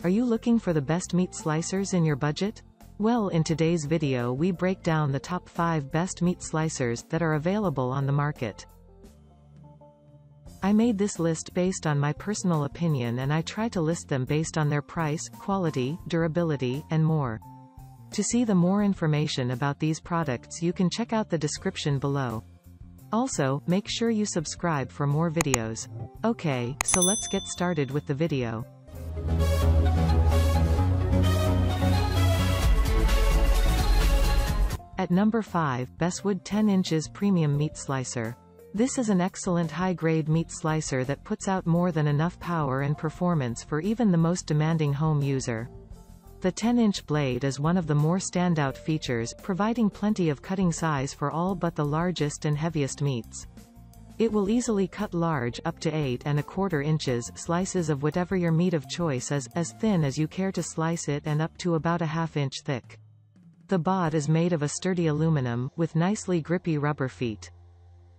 Are you looking for the best meat slicers in your budget? Well, in today's video we break down the top 5 best meat slicers that are available on the market. I made this list based on my personal opinion, and I try to list them based on their price, quality, durability, and more. To see the more information about these products, you can check out the description below. Also, make sure you subscribe for more videos. Okay, so let's get started with the video. At number 5, BESWOOD 10 inches Premium Meat Slicer. This is an excellent high-grade meat slicer that puts out more than enough power and performance for even the most demanding home user. The 10-inch blade is one of the more standout features, providing plenty of cutting size for all but the largest and heaviest meats. It will easily cut large, up to 8¼ inches, slices of whatever your meat of choice is, as thin as you care to slice it and up to about a ½ inch thick. The bod is made of a sturdy aluminum, with nicely grippy rubber feet.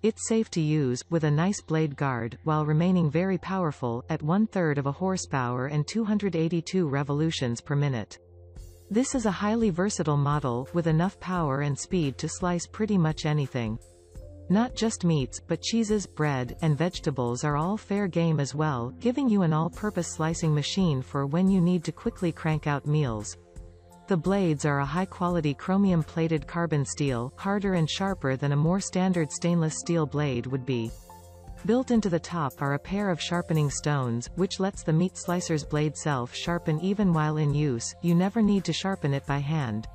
It's safe to use, with a nice blade guard, while remaining very powerful, at 1/3 horsepower and 282 revolutions per minute. This is a highly versatile model, with enough power and speed to slice pretty much anything. Not just meats, but cheeses, bread, and vegetables are all fair game as well, giving you an all-purpose slicing machine for when you need to quickly crank out meals. The blades are a high-quality chromium-plated carbon steel, harder and sharper than a more standard stainless steel blade would be. Built into the top are a pair of sharpening stones, which lets the meat slicer's blade self-sharpen even while in use. You never need to sharpen it by hand.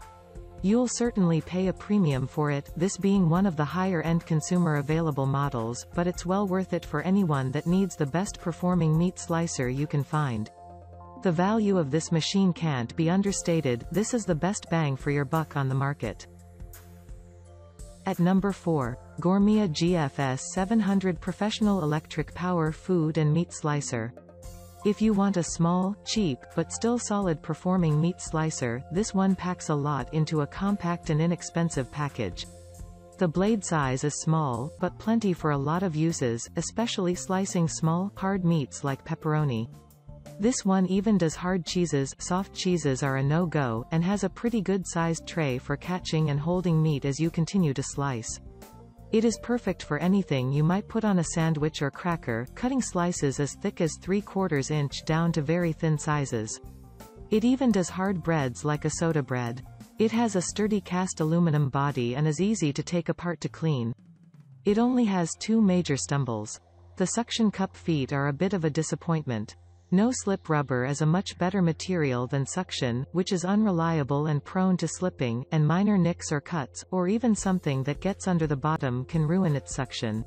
You'll certainly pay a premium for it, this being one of the higher-end consumer available models, but it's well worth it for anyone that needs the best performing meat slicer you can find. The value of this machine can't be understated. This is the best bang for your buck on the market. At number 4, Gormia GFS 700 Professional Electric Power Food and Meat Slicer. If you want a small, cheap, but still solid performing meat slicer, this one packs a lot into a compact and inexpensive package. The blade size is small, but plenty for a lot of uses, especially slicing small, hard meats like pepperoni. This one even does hard cheeses. Soft cheeses are a no-go, and has a pretty good-sized tray for catching and holding meat as you continue to slice. It is perfect for anything you might put on a sandwich or cracker, cutting slices as thick as 3/4 inch down to very thin sizes. It even does hard breads like a soda bread. It has a sturdy cast aluminum body and is easy to take apart to clean. It only has 2 major stumbles. The suction cup feet are a bit of a disappointment. No-slip rubber is a much better material than suction, which is unreliable and prone to slipping, and minor nicks or cuts, or even something that gets under the bottom can ruin its suction.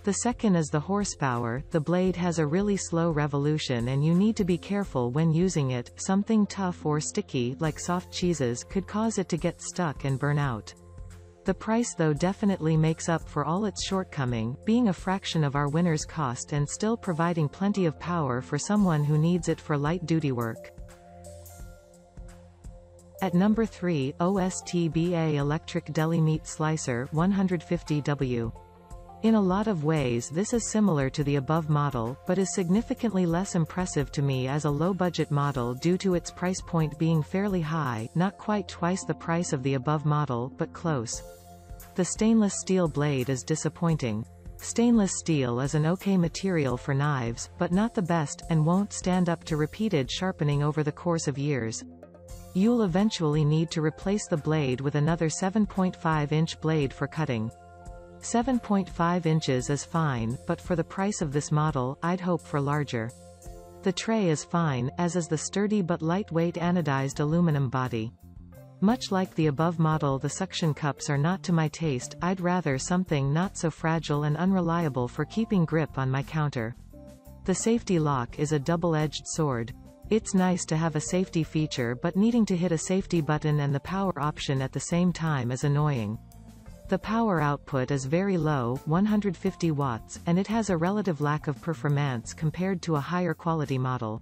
The second is the horsepower. The blade has a really slow revolution and you need to be careful when using it. Something tough or sticky, like soft cheeses, could cause it to get stuck and burn out. The price though definitely makes up for all its shortcoming, being a fraction of our winner's cost and still providing plenty of power for someone who needs it for light-duty work. At number 3, Ostba Electric Deli Meat Slicer 150W. In a lot of ways this is similar to the above model, but is significantly less impressive to me as a low-budget model due to its price point being fairly high, not quite twice the price of the above model, but close. The stainless steel blade is disappointing. Stainless steel is an okay material for knives, but not the best, and won't stand up to repeated sharpening over the course of years. You'll eventually need to replace the blade with another 7.5-inch blade for cutting. 7.5 inches is fine, but for the price of this model, I'd hope for larger. The tray is fine, as is the sturdy but lightweight anodized aluminum body. Much like the above model, the suction cups are not to my taste. I'd rather something not so fragile and unreliable for keeping grip on my counter. The safety lock is a double-edged sword. It's nice to have a safety feature, but needing to hit a safety button and the power option at the same time is annoying. The power output is very low, 150 watts, and it has a relative lack of performance compared to a higher quality model.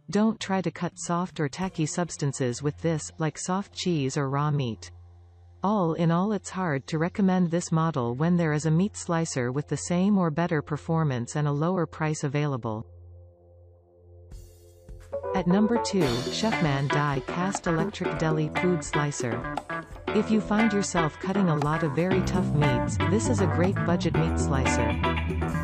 Don't try to cut soft or tacky substances with this, like soft cheese or raw meat. All in all, it's hard to recommend this model when there is a meat slicer with the same or better performance and a lower price available. At number 2, Chefman Die-Cast Electric Deli Food Slicer. If you find yourself cutting a lot of very tough meats, this is a great budget meat slicer.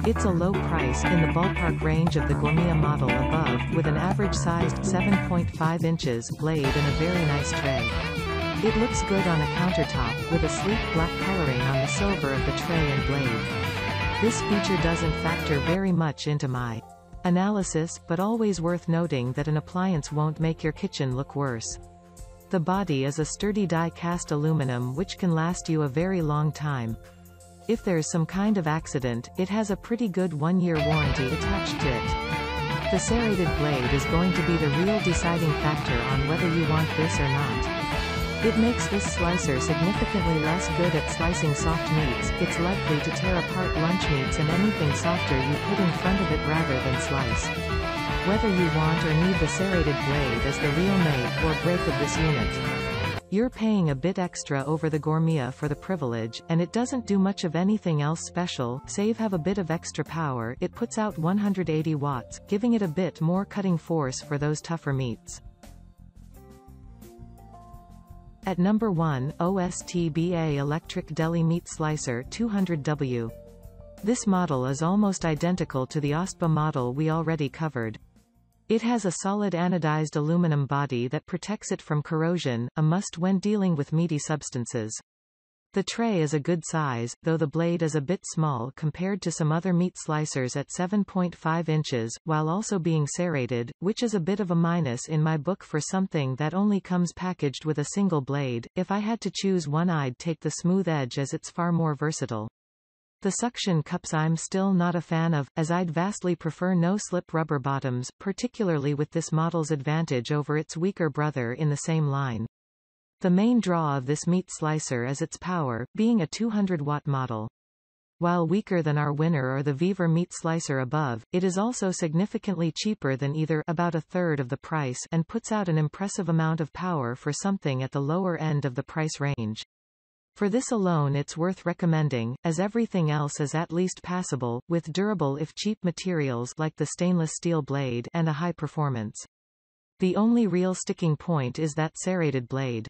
It's a low price, in the ballpark range of the Gourmia model above, with an average-sized 7.5 inches blade and a very nice tray. It looks good on a countertop, with a sleek black coloring on the silver of the tray and blade. This feature doesn't factor very much into my analysis, but always worth noting that an appliance won't make your kitchen look worse. The body is a sturdy die-cast aluminum which can last you a very long time. If there's some kind of accident, it has a pretty good 1-year warranty attached to it. The serrated blade is going to be the real deciding factor on whether you want this or not. It makes this slicer significantly less good at slicing soft meats. It's likely to tear apart lunch meats and anything softer you put in front of it rather than slice. Whether you want or need the serrated blade is the real make or break of this unit. You're paying a bit extra over the Gormia for the privilege, and it doesn't do much of anything else special, save have a bit of extra power. It puts out 180 watts, giving it a bit more cutting force for those tougher meats. At number 1, Ostba Electric Deli Meat Slicer 200W. This model is almost identical to the Ostba model we already covered. It has a solid anodized aluminum body that protects it from corrosion, a must when dealing with meaty substances. The tray is a good size, though the blade is a bit small compared to some other meat slicers at 7.5 inches, while also being serrated, which is a bit of a minus in my book for something that only comes packaged with a single blade. If I had to choose one, I'd take the smooth edge as it's far more versatile. The suction cups I'm still not a fan of, as I'd vastly prefer no-slip rubber bottoms, particularly with this model's advantage over its weaker brother in the same line. The main draw of this meat slicer is its power, being a 200-watt model. While weaker than our winner or the Viver meat slicer above, it is also significantly cheaper than either, about a third of the price, and puts out an impressive amount of power for something at the lower end of the price range. For this alone it's worth recommending, as everything else is at least passable, with durable if cheap materials like the stainless steel blade and a high performance. The only real sticking point is that serrated blade.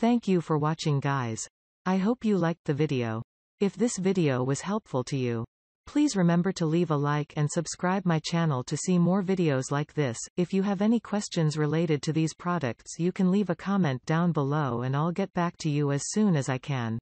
Thank you for watching, guys. I hope you liked the video. If this video was helpful to you, please remember to leave a like and subscribe my channel to see more videos like this. If you have any questions related to these products, you can leave a comment down below and I'll get back to you as soon as I can.